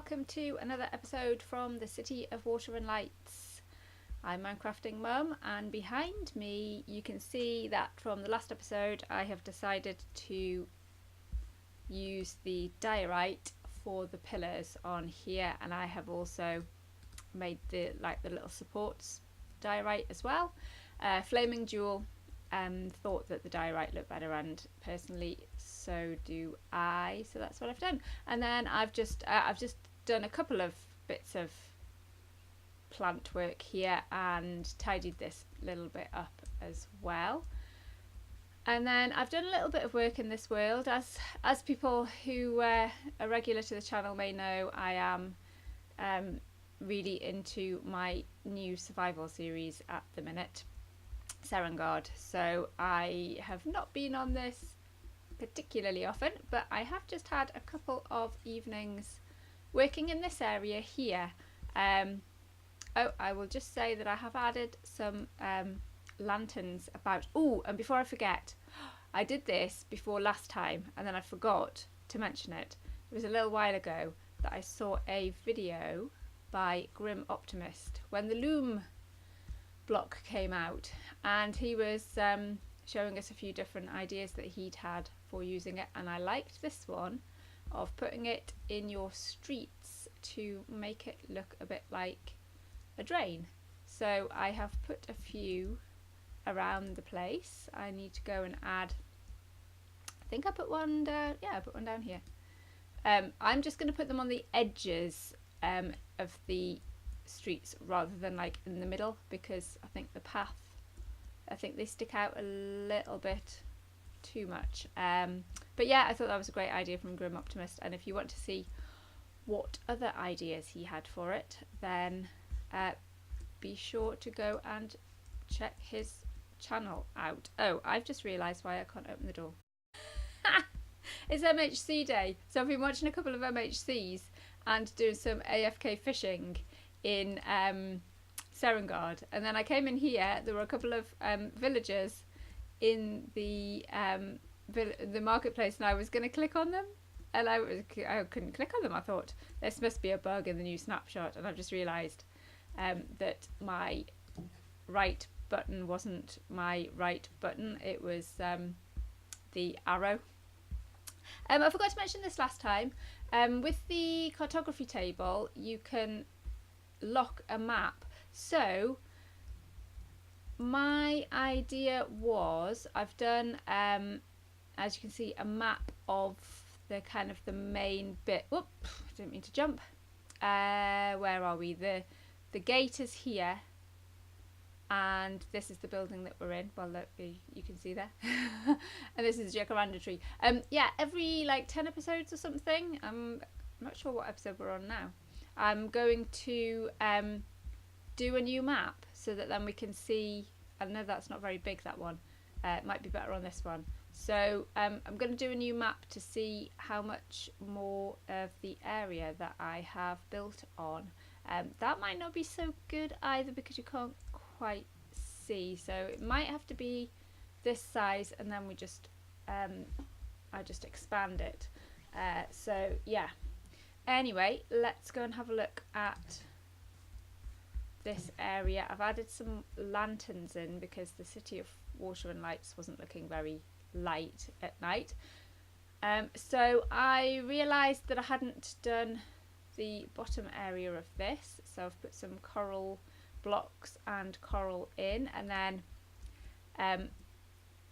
welcome to another episode from the City of Water and Lights. I'm Minecrafting Mum, and behind me you can see that from the last episode I have decided to use the diorite for the pillars on here, and I have also made the little supports diorite as well. Flaming Jewel thought that the diorite looked better, and personally so do I, so that's what I've done. And then I've just done a couple of bits of plant work here and tidied this little bit up as well. And then I've done a little bit of work in this world. As people who are regular to the channel may know, I am really into my new survival series at the minute, Serengard. So I have not been on this particularly often, but I have just had a couple of evenings working in this area here. Oh, I will just say that I have added some lanterns about. Oh, and before I forget, I did this before last time and then I forgot to mention it. It was a little while ago that I saw a video by Grim Optimist when the loom block came out, and he was showing us a few different ideas that he'd had for using it, and I liked this one of putting it in your streets to make it look a bit like a drain. So I have put a few around the place. I need to go and add, I think I put one down, yeah, I put one down here. I'm just going to put them on the edges of the streets rather than like in the middle, because I think the path, I think they stick out a little bit too much. But yeah, I thought that was a great idea from Grim Optimist, and if you want to see what other ideas he had for it, then be sure to go and check his channel out. Oh, I've just realised why I can't open the door. It's MHC day, so I've been watching a couple of MHCs and doing some AFK fishing in Serengard, and then I came in here. There were a couple of villagers in the marketplace, and I was going to click on them, and I couldn't click on them. I thought this must be a bug in the new snapshot, and I've just realised that my right button wasn't my right button. It was the arrow. I forgot to mention this last time. With the cartography table, you can lock a map. So my idea was, I've done as you can see, a map of the kind of the main bit. Whoop, I didn't mean to jump. Where are we? The gate is here, and this is the building that we're in. Well, look, you can see there. And this is the jacaranda tree. Yeah, every like 10 episodes or something, I'm not sure what episode we're on now, I'm going to do a new map so that then we can see. I know that's not very big, that one. It might be better on this one. So I'm going to do a new map to see how much more of the area that I have built on. That might not be so good either, because you can't quite see, so it might have to be this size, and then we just I just expand it. So yeah, anyway, let's go and have a look at this area. I've added some lanterns in because the City of Water and Lights wasn't looking very light at night. So I realised that I hadn't done the bottom area of this, so I've put some coral blocks and coral in, and then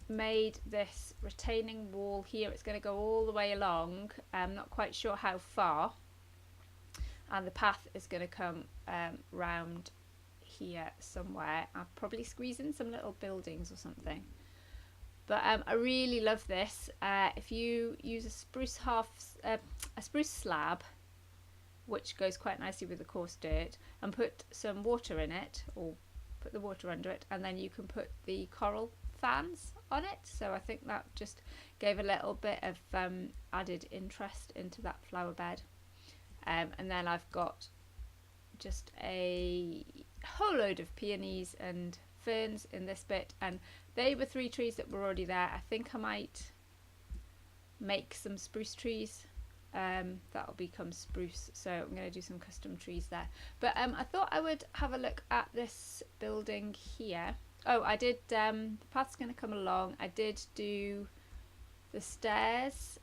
made this retaining wall here. It's going to go all the way along. I'm not quite sure how far, and the path is going to come round here somewhere. I'll probably squeeze in some little buildings or something. But I really love this. If you use a spruce slab, which goes quite nicely with the coarse dirt, and put some water in it, or put the water under it, and then you can put the coral fans on it. So I think that just gave a little bit of added interest into that flower bed. And then I've got just a whole load of peonies and ferns in this bit, and they were 3 trees that were already there. I think I might make some spruce trees that'll become spruce, so I'm going to do some custom trees there. But I thought I would have a look at this building here. Oh, I did, the path's going to come along. I did do the stairs,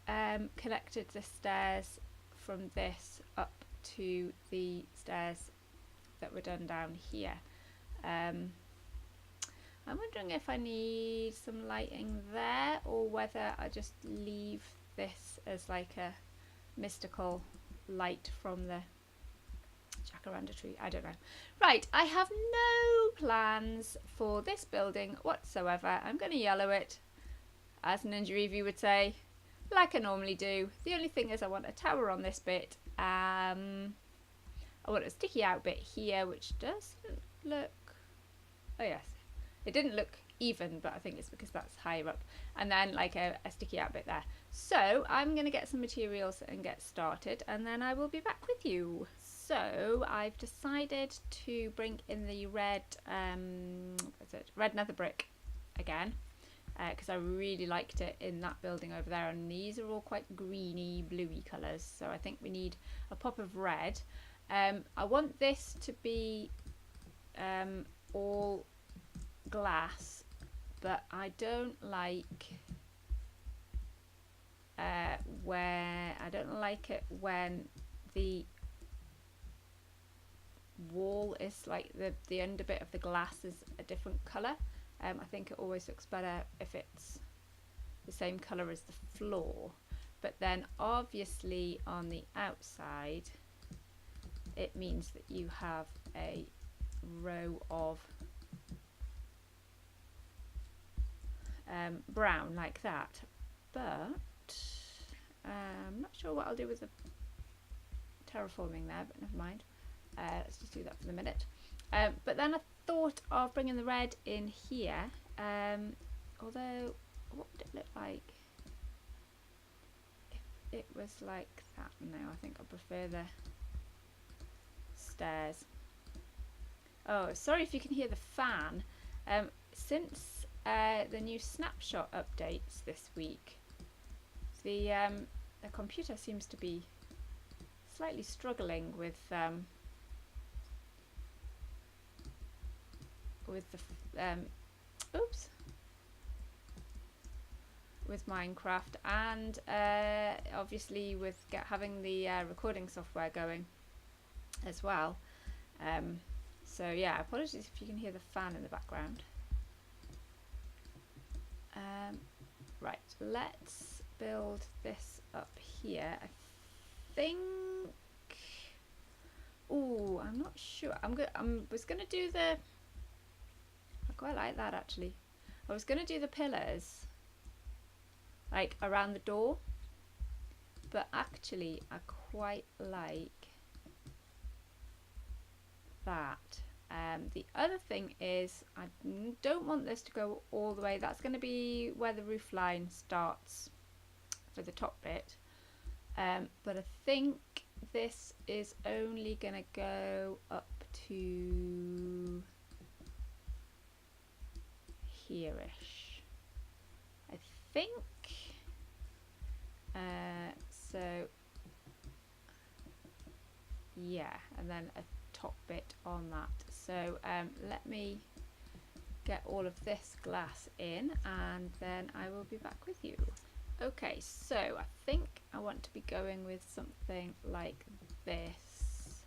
connected the stairs from this up to the stairs that were done down here. I'm wondering if I need some lighting there, or whether I just leave this as like a mystical light from the jacaranda tree. I don't know. Right, I have no plans for this building whatsoever. I'm going to yellow it, as Ninja Evie would say, like I normally do. The only thing is I want a tower on this bit. I want a sticky out bit here, which doesn't look... Oh yes, it didn't look even, but I think it's because that's higher up. And then like a sticky out bit there. So I'm going to get some materials and get started, and then I will be back with you. So I've decided to bring in the red nether brick again, because I really liked it in that building over there, and these are all quite greeny bluey colours, so I think we need a pop of red. I want this to be all glass, but I don't like when the wall is like the under bit of the glass is a different colour. I think it always looks better if it's the same colour as the floor, but then obviously on the outside it means that you have a row of brown like that. But I'm not sure what I'll do with the terraforming there, but never mind. Let's just do that for the minute. But then I thought of bringing the red in here, although what would it look like if it was like that? No, I think I prefer the stairs. Oh, sorry if you can hear the fan. Since the new snapshot updates this week, the computer seems to be slightly struggling with the with Minecraft, and obviously with having the recording software going as well. So yeah, apologies if you can hear the fan in the background. Right, let's build this up here. I think... Ooh, I'm not sure. I was gonna do the... I quite like that actually. I was gonna do the pillars like around the door, but actually I quite like that. The other thing is I don't want this to go all the way. That's going to be where the roof line starts for the top bit, but I think this is only going to go up to here-ish, I think. So yeah, and then a top bit on that. So let me get all of this glass in, and then I will be back with you. Okay, so I think I want to be going with something like this.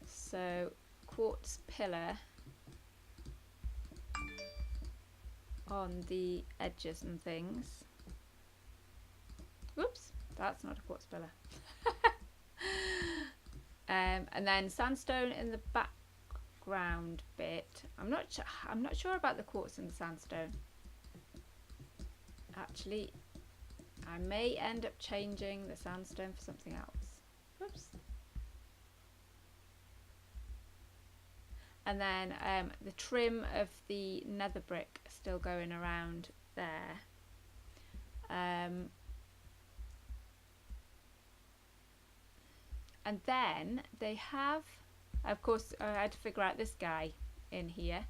So quartz pillar on the edges and things. Whoops, that's not a quartz pillar. And then sandstone in the background bit. I'm not sure about the quartz and the sandstone. Actually, I may end up changing the sandstone for something else. Whoops. And then the trim of the nether brick still going around there. And then they have, of course, I had to figure out this guy in here,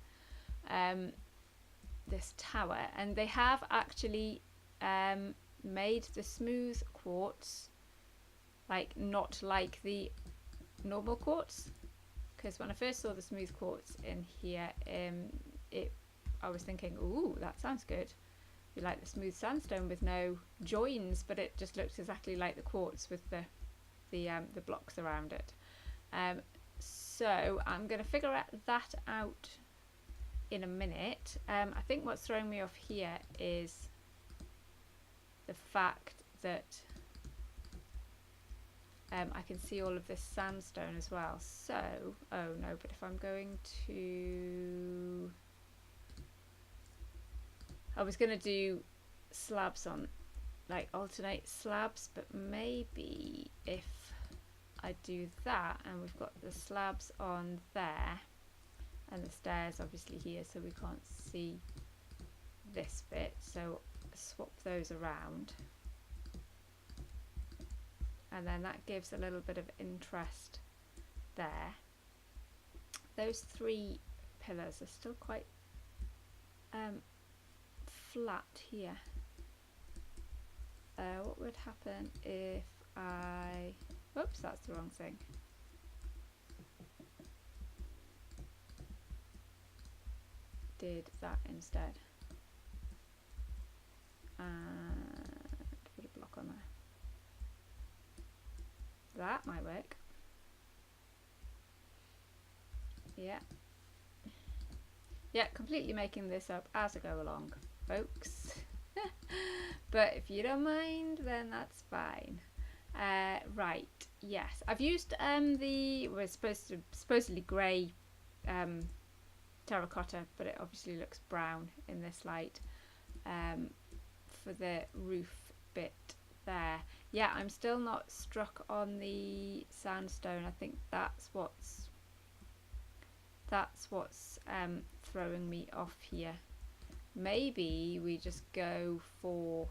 this tower, and they have actually made the smooth quartz like not like the normal quartz, because when I first saw the smooth quartz in here, I was thinking, ooh, that sounds good. You like the smooth sandstone with no joins, but it just looks exactly like the quartz with the blocks around it. So I'm going to figure that out in a minute. I think what's throwing me off here is the fact that I can see all of this sandstone as well. So, oh no, but if I'm going to... I was going to do slabs on, like alternate slabs, but maybe if I do that and we've got the slabs on there and the stairs obviously here, so we can't see this bit, so swap those around, and then that gives a little bit of interest there. Those three pillars are still quite flat here. What would happen if I... Whoops, that's the wrong thing. Did that instead. And put a block on there. That might work. Yeah. Yeah, completely making this up as I go along, folks. But if you don't mind, then that's fine. Right, yes. I've used supposedly grey terracotta, but it obviously looks brown in this light, for the roof bit there. Yeah, I'm still not struck on the sandstone. I think that's what's throwing me off here. Maybe we just go for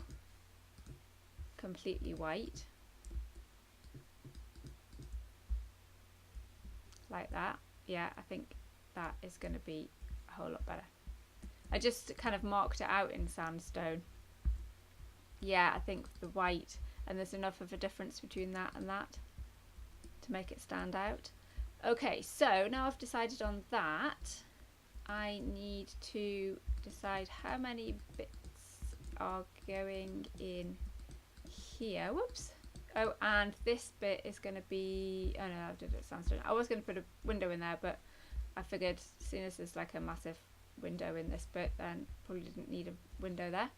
completely white, like that. Yeah, I think that is going to be a whole lot better. I just kind of marked it out in sandstone. Yeah, I think the white, and there's enough of a difference between that and that to make it stand out. Okay, so now I've decided on that, I need to decide how many bits are going in here. Whoops. Oh, and this bit is going to be... Oh no, I did it sandstone. I was going to put a window in there, but I figured seeing as there's like a massive window in this bit, then probably didn't need a window there.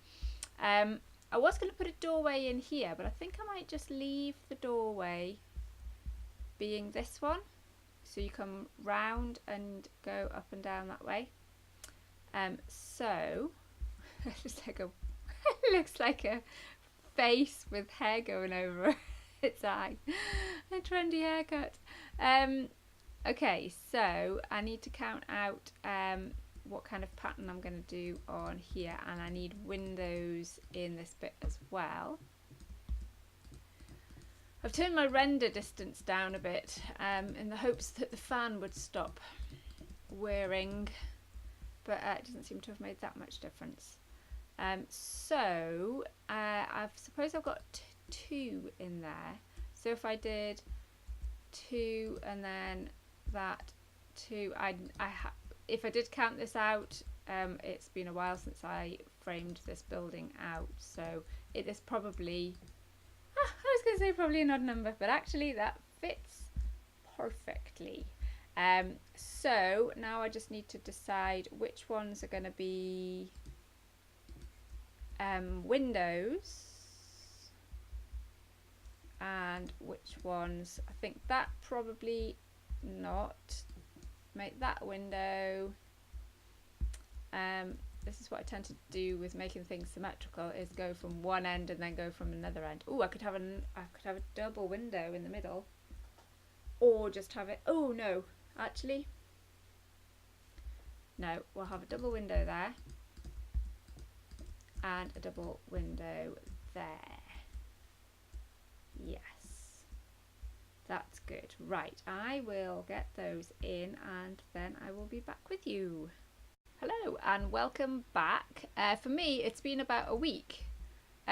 I was going to put a doorway in here, but I think I might just leave the doorway being this one. So you come round and go up and down that way. So just like it looks like a face with hair going over its eye. A trendy haircut. Okay, so I need to count out what kind of pattern I'm going to do on here, and I need windows in this bit as well. I've turned my render distance down a bit in the hopes that the fan would stop whirring, but it doesn't seem to have made that much difference. So I suppose I've got two in there. So if I did 2 and then that 2, if I did count this out, it's been a while since I framed this building out, so it is probably... I was going to say probably an odd number, but actually that fits perfectly. So now I just need to decide which ones are going to be windows and which ones... I think that probably not. Make that a window. This is what I tend to do with making things symmetrical, is go from one end and then go from another end. Oh, I could have a double window in the middle, or just have it... Oh no, actually no, we'll have a double window there and a double window there. Yes, that's good. Right, I will get those in and then I will be back with you. Hello and welcome back. For me it's been about a week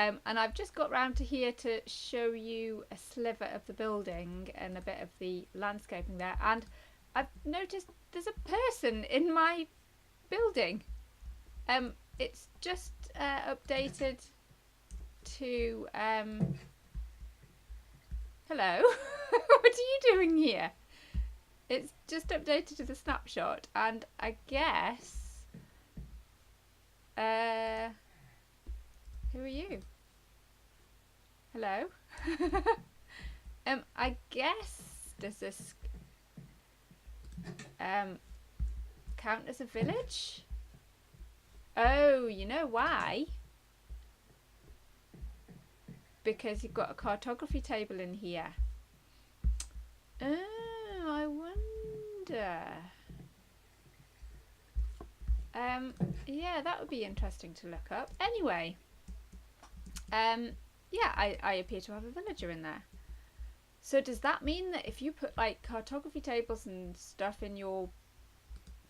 And I've just got round to here to show you a sliver of the building and a bit of the landscaping there. And I've noticed there's a person in my building. It's just updated to hello. What are you doing here? It's just updated to the snapshot, and I guess who are you? Hello. I guess does this count as a village? Oh, you know why? Because you've got a cartography table in here. Oh, I wonder. Yeah, that would be interesting to look up. Anyway, yeah, I appear to have a villager in there. So does that mean that if you put like cartography tables and stuff in your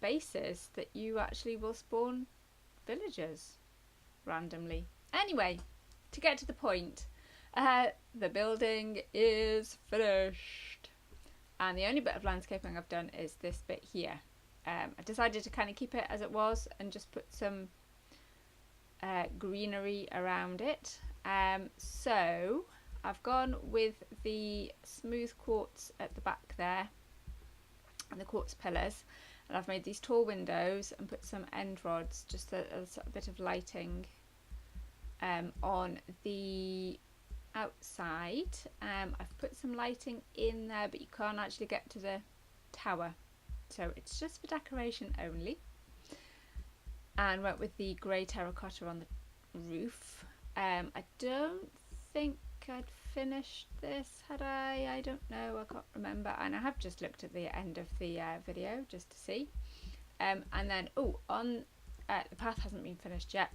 bases that you actually will spawn villagers randomly? Anyway, to get to the point, the building is finished. And the only bit of landscaping I've done is this bit here. I decided to kind of keep it as it was and just put some greenery around it. So I've gone with the smooth quartz at the back there and the quartz pillars, and I've made these tall windows and put some end rods, just a bit of lighting on the outside. I've put some lighting in there, but you can't actually get to the tower, so it's just for decoration only. And went with the grey terracotta on the roof. I don't think I'd finished this, had I? I don't know, I can't remember, and I have just looked at the end of the video just to see. And then on the path hasn't been finished yet,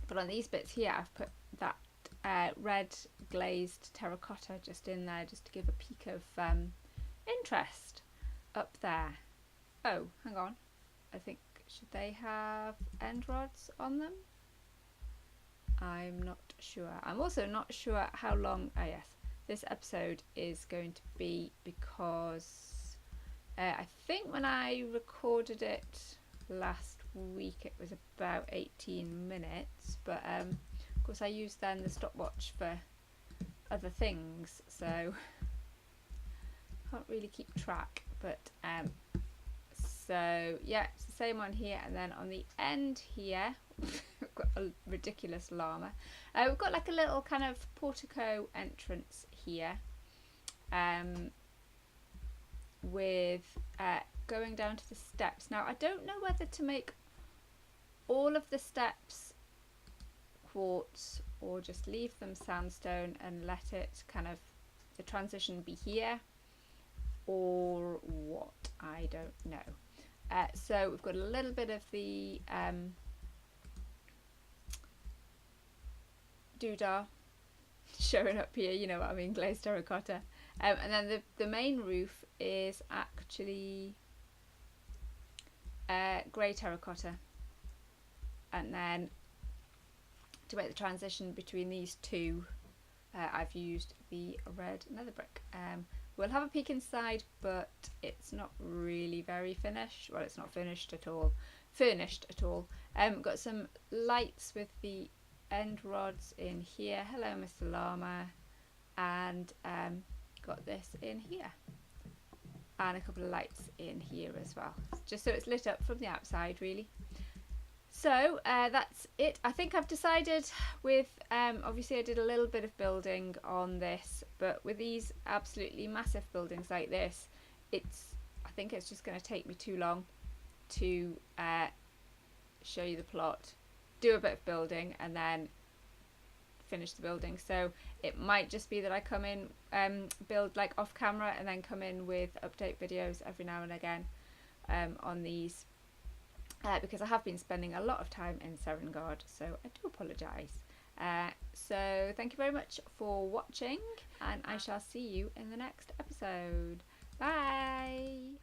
but on these bits here I've put that red glazed terracotta just in there, just to give a peak of interest up there. Oh, hang on, I think, should they have end rods on them? I'm not sure. I'm also not sure how long, this episode is going to be, because I think when I recorded it last week it was about 18 minutes, but of course I used then the stopwatch for other things, so can't really keep track. But so yeah, it's the same on here, and then on the end here we've got a ridiculous llama. We've got like a little kind of portico entrance here, with going down to the steps. Now I don't know whether to make all of the steps quartz or just leave them sandstone and let it kind of, the transition be here, or what, I don't know. So we've got a little bit of the doodah showing up here, you know what I mean, glazed terracotta. And then the main roof is actually grey terracotta, and then to make the transition between these two I've used the red nether brick. We'll have a peek inside, but it's not really very finished. Well, it's not finished at all, furnished at all. Got some lights with the end rods in here. Hello, Mr. Llama. And got this in here, and a couple of lights in here as well, just so it's lit up from the outside really. So that's it. I think I've decided with obviously I did a little bit of building on this, but with these absolutely massive buildings like this, I think it's just going to take me too long to show you the plot, do a bit of building, and then finish the building. So it might just be that I come in, build like off camera, and then come in with update videos every now and again on these, because I have been spending a lot of time in Serengard, so I do apologise. So thank you very much for watching, and I shall see you in the next episode. Bye!